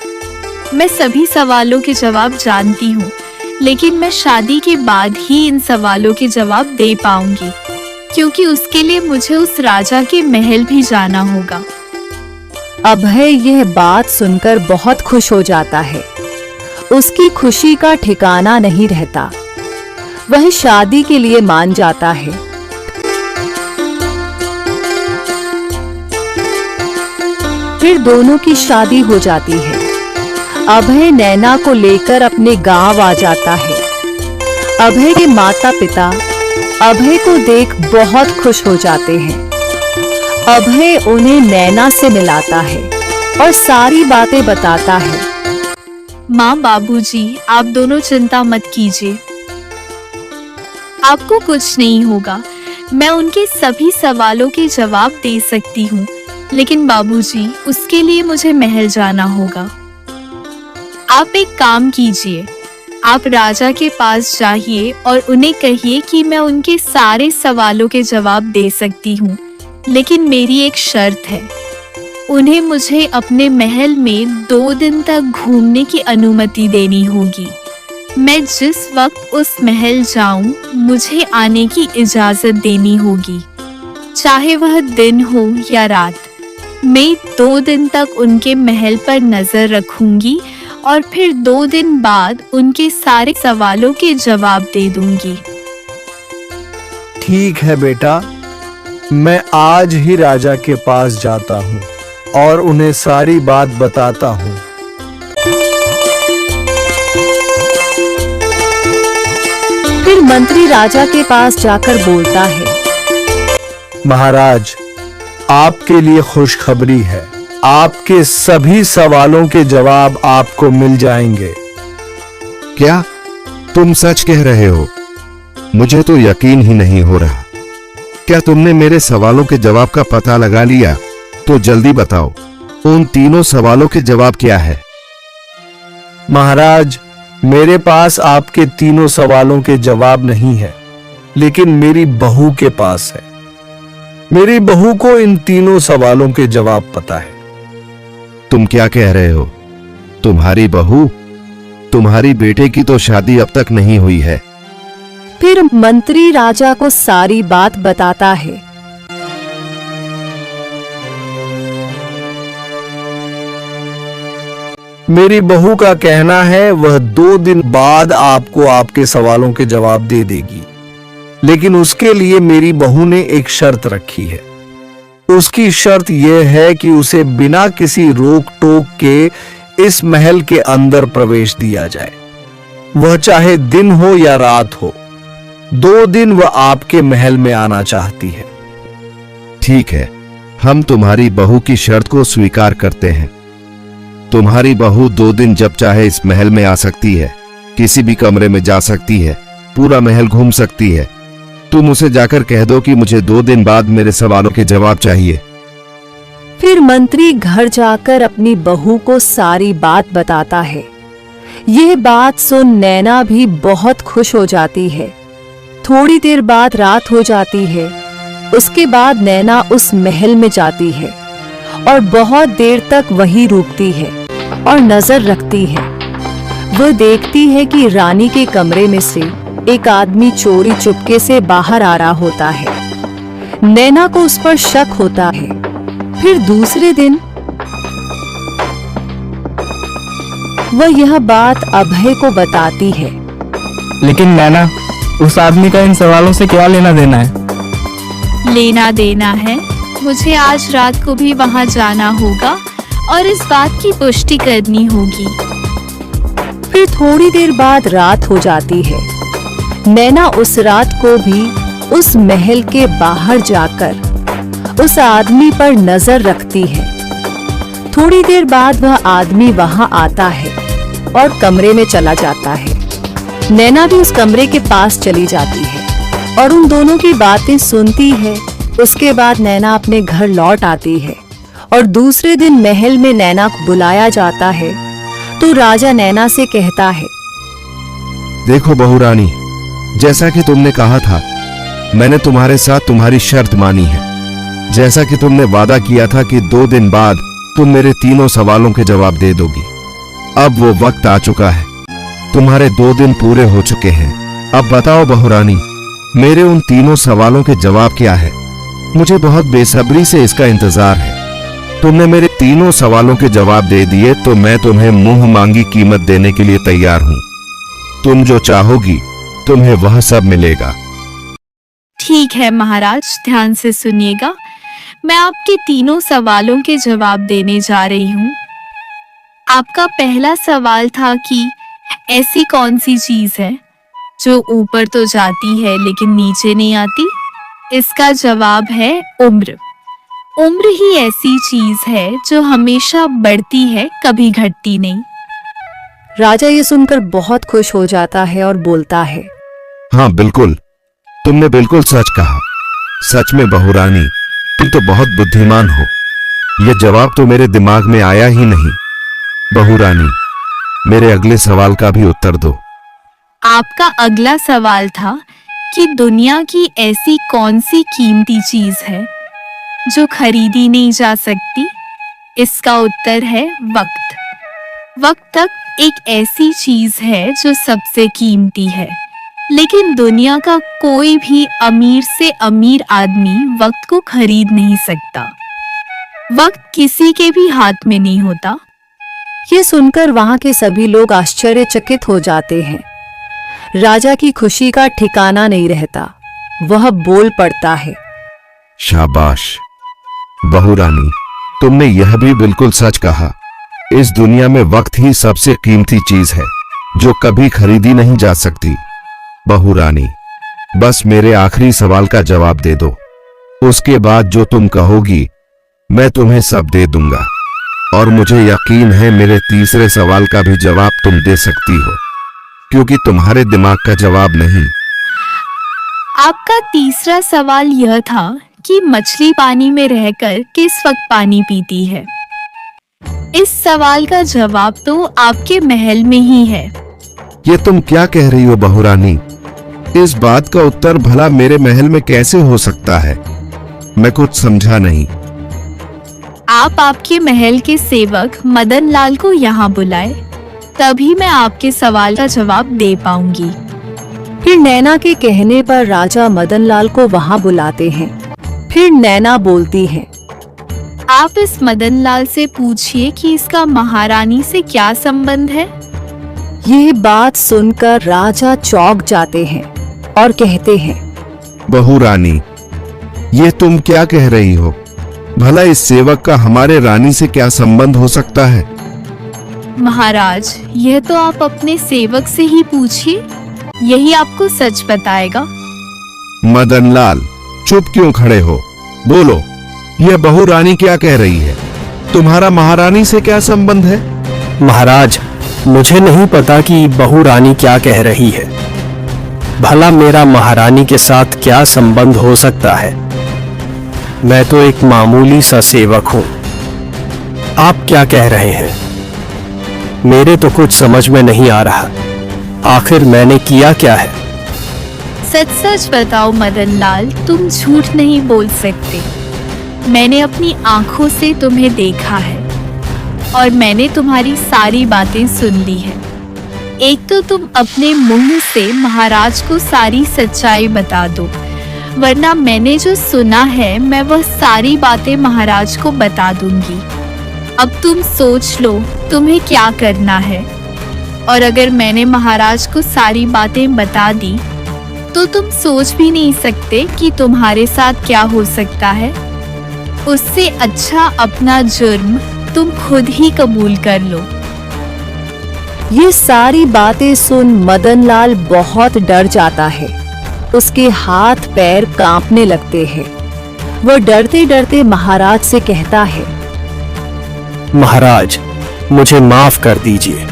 मैं सभी सवालों के जवाब जानती हूँ, लेकिन मैं शादी के बाद ही इन सवालों के जवाब दे पाऊंगी, क्योंकि उसके लिए मुझे उस राजा के महल भी जाना होगा। अभय यह बात सुनकर बहुत खुश हो जाता है। उसकी खुशी का ठिकाना नहीं रहता। वह शादी के लिए मान जाता है। फिर दोनों की शादी हो जाती है। अभय नैना को लेकर अपने गांव आ जाता है। अभय के माता पिता अभय को देख बहुत खुश हो जाते हैं अभय उन्हें नैना से मिलाता है और सारी बातें बताता है। माँ बाबूजी, आप दोनों चिंता मत कीजिए, आपको कुछ नहीं होगा। मैं उनके सभी सवालों के जवाब दे सकती हूँ, लेकिन बाबूजी, उसके लिए मुझे महल जाना होगा। आप एक काम कीजिए, आप राजा के पास जाइए और उन्हें कहिए कि मैं उनके सारे सवालों के जवाब दे सकती हूँ, लेकिन मेरी एक शर्त है। उन्हें मुझे अपने महल में 2 दिन तक घूमने की अनुमति देनी होगी। मैं जिस वक्त उस महल जाऊं, मुझे आने की इजाजत देनी होगी, चाहे वह दिन हो या रात। मैं 2 दिन तक उनके महल पर नजर रखूंगी और फिर 2 दिन बाद उनके सारे सवालों के जवाब दे दूंगी। ठीक है बेटा, मैं आज ही राजा के पास जाता हूँ और उन्हें सारी बात बताता हूँ। फिर मंत्री राजा के पास जाकर बोलता है, महाराज, आपके लिए खुशखबरी है। आपके सभी सवालों के जवाब आपको मिल जाएंगे। क्या तुम सच कह रहे हो? मुझे तो यकीन ही नहीं हो रहा। क्या तुमने मेरे सवालों के जवाब का पता लगा लिया? तो जल्दी बताओ, उन तीनों सवालों के जवाब क्या है? महाराज, मेरे पास आपके तीनों सवालों के जवाब नहीं है, लेकिन मेरी बहू के पास है। मेरी बहू को इन तीनों सवालों के जवाब पता है। तुम क्या कह रहे हो? तुम्हारी बहू? तुम्हारी बेटे की तो शादी अब तक नहीं हुई है। फिर मंत्री राजा को सारी बात बताता है। मेरी बहू का कहना है वह 2 दिन बाद आपको आपके सवालों के जवाब दे देगी, लेकिन उसके लिए मेरी बहू ने एक शर्त रखी है। उसकी शर्त यह है कि उसे बिना किसी रोक टोक के इस महल के अंदर प्रवेश दिया जाए, वह चाहे दिन हो या रात हो। 2 दिन वह आपके महल में आना चाहती है। ठीक है, हम तुम्हारी बहू की शर्त को स्वीकार करते हैं। तुम्हारी बहू 2 दिन जब चाहे इस महल में आ सकती है, किसी भी कमरे में जा सकती है, पूरा महल घूम सकती है। तुम उसे जाकर कह दो कि मुझे 2 दिन बाद मेरे सवालों के जवाब चाहिए। फिर मंत्री घर जाकर अपनी बहू को सारी बात बताता है। यह बात सुन नैना भी बहुत खुश हो जाती है। थोड़ी देर बाद रात हो जाती है। उसके बाद नैना उस महल में जाती है और बहुत देर तक वहीं रुकती है और नजर रखती है। वह देखती है कि रानी के कमरे में से एक आदमी चोरी चुपके से बाहर आ रहा होता है। नैना को उस पर शक होता है। फिर दूसरे दिन वह यह बात अभय को बताती है। लेकिन नैना, उस आदमी का इन सवालों से क्या लेना देना है? लेना देना है, मुझे आज रात को भी वहां जाना होगा और इस बात की पुष्टि करनी होगी। फिर थोड़ी देर बाद रात हो जाती है। नैना उस रात को भी उस महल के बाहर जाकर उस आदमी पर नजर रखती है। थोड़ी देर बाद वह आदमी वहां आता है और कमरे में चला जाता है। नैना भी उस कमरे के पास चली जाती है और उन दोनों की बातें सुनती है। उसके बाद नैना अपने घर लौट आती है और दूसरे दिन महल में नैना को बुलाया जाता है तो राजा नैना से कहता है, देखो बहू रानी, जैसा कि तुमने कहा था, मैंने तुम्हारे साथ तुम्हारी शर्त मानी है। जैसा कि तुमने वादा किया था कि 2 दिन बाद तुम मेरे तीनों सवालों के जवाब दे दोगी। अब वो वक्त आ चुका है। तुम्हारे 2 दिन पूरे हो चुके हैं। अब बताओ बहू रानी, मेरे उन तीनों सवालों के जवाब क्या है? मुझे बहुत बेसब्री से इसका इंतजार है। तुमने मेरे तीनों सवालों के जवाब दे दिए तो मैं तुम्हें मुंह मांगी कीमत देने के लिए तैयार हूं। तुम जो चाहोगी तुम्हें वह सब मिलेगा। ठीक है महाराज, ध्यान से सुनिएगा। मैं आपके तीनों सवालों के जवाब देने जा रही हूँ। आपका पहला सवाल था कि ऐसी कौन सी चीज है जो ऊपर तो जाती है लेकिन नीचे नहीं आती? इसका जवाब है उम्र। उम्र ही ऐसी चीज है जो हमेशा बढ़ती है, कभी घटती नहीं। राजा ये सुनकर बहुत खुश हो जाता है और बोलता है, हाँ बिल्कुल, तुमने बिल्कुल सच कहा। सच में बहू रानी, तुम तो बहुत बुद्धिमान हो। यह जवाब तो मेरे दिमाग में आया ही नहीं। बहू रानी, मेरे अगले सवाल का भी उत्तर दो। आपका अगला सवाल था कि दुनिया की ऐसी कौन सी कीमती चीज है जो खरीदी नहीं जा सकती। इसका उत्तर है वक्त। वक्त तक एक ऐसी चीज है जो सबसे कीमती है, लेकिन दुनिया का कोई भी अमीर से अमीर आदमी वक्त को खरीद नहीं सकता। वक्त किसी के भी हाथ में नहीं होता। ये सुनकर वहां के सभी लोग आश्चर्यचकित हो जाते हैं। राजा की खुशी का ठिकाना नहीं रहता। वह बोल पड़ता है, शाबाश बहू रानी, तुमने यह भी बिल्कुल सच कहा। इस दुनिया में वक्त ही सबसे कीमती चीज है जो कभी खरीदी नहीं जा सकती। बहू रानी, बस मेरे आखिरी सवाल का जवाब दे दो। उसके बाद जो तुम कहोगी मैं तुम्हें सब दे दूंगा। और मुझे यकीन है मेरे तीसरे सवाल का भी जवाब तुम दे सकती हो, क्योंकि तुम्हारे दिमाग का जवाब नहीं। आपका तीसरा सवाल यह था कि मछली पानी में रहकर किस वक्त पानी पीती है। इस सवाल का जवाब तो आपके महल में ही है। ये तुम क्या कह रही हो बहू रानी? इस बात का उत्तर भला मेरे महल में कैसे हो सकता है? मैं कुछ समझा नहीं। आप आपके महल के सेवक मदन लाल को यहाँ बुलाए, तभी मैं आपके सवाल का जवाब दे पाऊंगी। फिर नैना के कहने पर राजा मदन लाल को वहां बुलाते हैं। फिर नैना बोलती है, आप इस मदन लाल से पूछिए कि इसका महारानी से क्या संबंध है। यह बात सुनकर राजा चौंक जाते हैं और कहते हैं, बहू रानी, ये तुम क्या कह रही हो? भला इस सेवक का हमारे रानी से क्या संबंध हो सकता है? महाराज, यह तो आप अपने सेवक से ही पूछिए, यही आपको सच बताएगा। मदन लाल, चुप क्यों खड़े हो? बोलो, यह बहू रानी क्या कह रही है? तुम्हारा महारानी से क्या संबंध है? महाराज, मुझे नहीं पता कि बहू रानी क्या कह रही है। भला मेरा महारानी के साथ क्या संबंध हो सकता है? मैं तो एक मामूली सा सेवक हूं। आप क्या कह रहे हैं? मेरे तो कुछ समझ में नहीं आ रहा। आखिर मैंने किया क्या है? सच सच बताओ मदन लाल, तुम झूठ नहीं बोल सकते। मैंने अपनी आंखों से तुम्हें देखा है और मैंने तुम्हारी सारी बातें सुन ली है। एक तो तुम अपने मुंह से महाराज को सारी सच्चाई बता दो, वरना मैंने जो सुना है मैं वह सारी बातें महाराज को बता दूंगी। अब तुम सोच लो तुम्हें क्या करना है। और अगर मैंने महाराज को सारी बातें बता दी तो तुम सोच भी नहीं सकते कि तुम्हारे साथ क्या हो सकता है। उससे अच्छा अपना जुर्म तुम खुद ही कबूल कर लो। ये सारी बातें सुन मदन लाल बहुत डर जाता है। उसके हाथ पैर कांपने लगते हैं। वह डरते डरते महाराज से कहता है, महाराज, मुझे माफ कर दीजिए।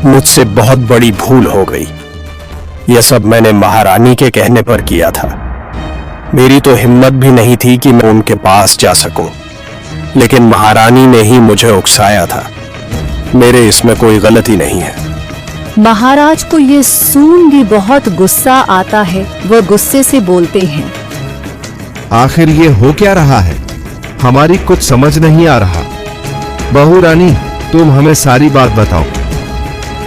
मुझसे बहुत बड़ी भूल हो गई। यह सब मैंने महारानी के कहने पर किया था। मेरी तो हिम्मत भी नहीं थी कि मैं उनके पास जा सकूं, लेकिन महारानी ने ही मुझे उकसाया था। मेरे इसमें कोई गलती नहीं है। महाराज को ये सुन भी बहुत गुस्सा आता है। वह गुस्से से बोलते हैं, आखिर ये हो क्या रहा है? हमारी कुछ समझ नहीं आ रहा। बहू रानी, तुम हमें सारी बात बताओ।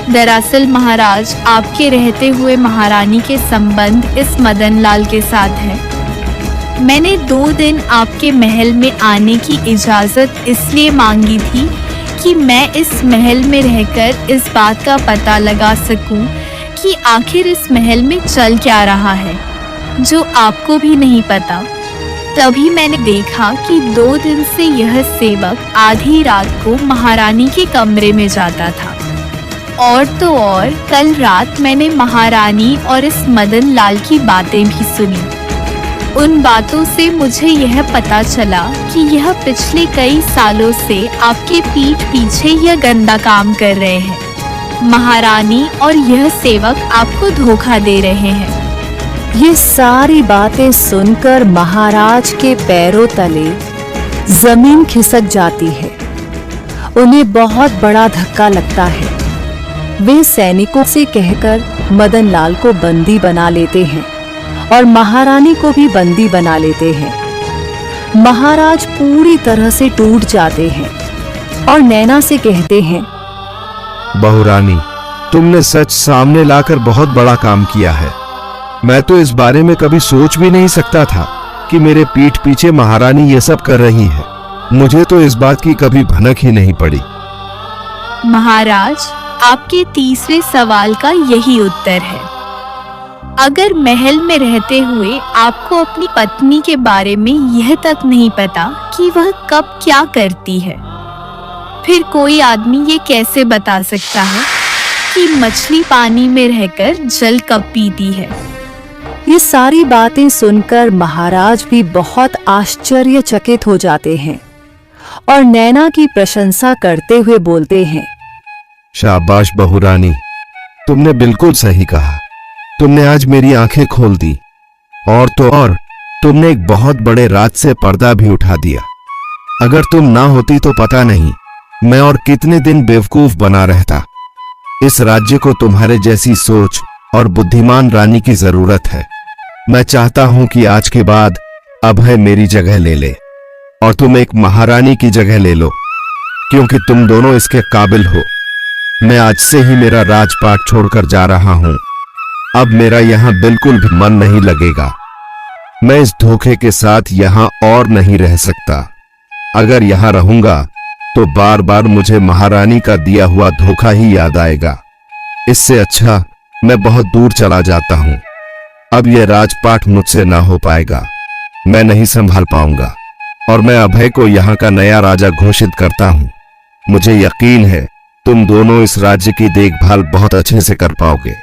दरअसल महाराज, आपके रहते हुए महारानी के संबंध इस मदन लाल के साथ है। मैंने 2 दिन आपके महल में आने की इजाजत इसलिए मांगी थी कि मैं इस महल में रहकर इस बात का पता लगा सकूं कि आखिर इस महल में चल क्या रहा है, जो आपको भी नहीं पता। तभी मैंने देखा कि 2 दिन से यह सेवक आधी रात को महारानी के कमरे में जाता था। और तो और कल रात मैंने महारानी और इस मदन लाल की बातें भी सुनी। उन बातों से मुझे यह पता चला कि यह पिछले कई सालों से आपके पीठ पीछे यह गंदा काम कर रहे हैं। महारानी और यह सेवक आपको धोखा दे रहे हैं। ये सारी बातें सुनकर महाराज के पैरों तले जमीन खिसक जाती है। उन्हें बहुत बड़ा धक्का लगता है। वे सैनिकों से कहकर मदन लाल को बंदी बना लेते हैं और महारानी को भी बंदी बना लेते हैं। महाराज पूरी तरह से टूट जाते हैं और नैना से कहते हैं, बहुरानी, तुमने सच सामने लाकर बहुत बड़ा काम किया है। मैं तो इस बारे में कभी सोच भी नहीं सकता था कि मेरे पीठ पीछे महारानी ये सब कर रही है। मुझे तो इस बात की कभी भनक ही नहीं पड़ी। महाराज, आपके तीसरे सवाल का यही उत्तर है। अगर महल में रहते हुए आपको अपनी पत्नी के बारे में यह तक नहीं पता कि वह कब क्या करती है, फिर कोई आदमी ये कैसे बता सकता है कि मछली पानी में रहकर जल कब पीती है? ये सारी बातें सुनकर महाराज भी बहुत आश्चर्यचकित हो जाते हैं और नैना की प्रशंसा करते हुए बोलते हैं, शाबाश बहुरानी, तुमने बिल्कुल सही कहा। तुमने आज मेरी आंखें खोल दी और तो और तुमने एक बहुत बड़े राज से पर्दा भी उठा दिया। अगर तुम ना होती तो पता नहीं मैं और कितने दिन बेवकूफ बना रहता। इस राज्य को तुम्हारे जैसी सोच और बुद्धिमान रानी की जरूरत है। मैं चाहता हूं कि आज के बाद अभय मेरी जगह ले ले और तुम एक महारानी की जगह ले लो, क्योंकि तुम दोनों इसके काबिल हो। मैं आज से ही मेरा राजपाट छोड़कर जा रहा हूं। अब मेरा यहां बिल्कुल भी मन नहीं लगेगा। मैं इस धोखे के साथ यहां और नहीं रह सकता। अगर यहां रहूंगा तो बार बार मुझे महारानी का दिया हुआ धोखा ही याद आएगा। इससे अच्छा मैं बहुत दूर चला जाता हूं। अब यह राजपाट मुझसे ना हो पाएगा। मैं नहीं संभाल पाऊंगा और मैं अभय को यहां का नया राजा घोषित करता हूं। मुझे यकीन है तुम दोनों इस राज्य की देखभाल बहुत अच्छे से कर पाओगे।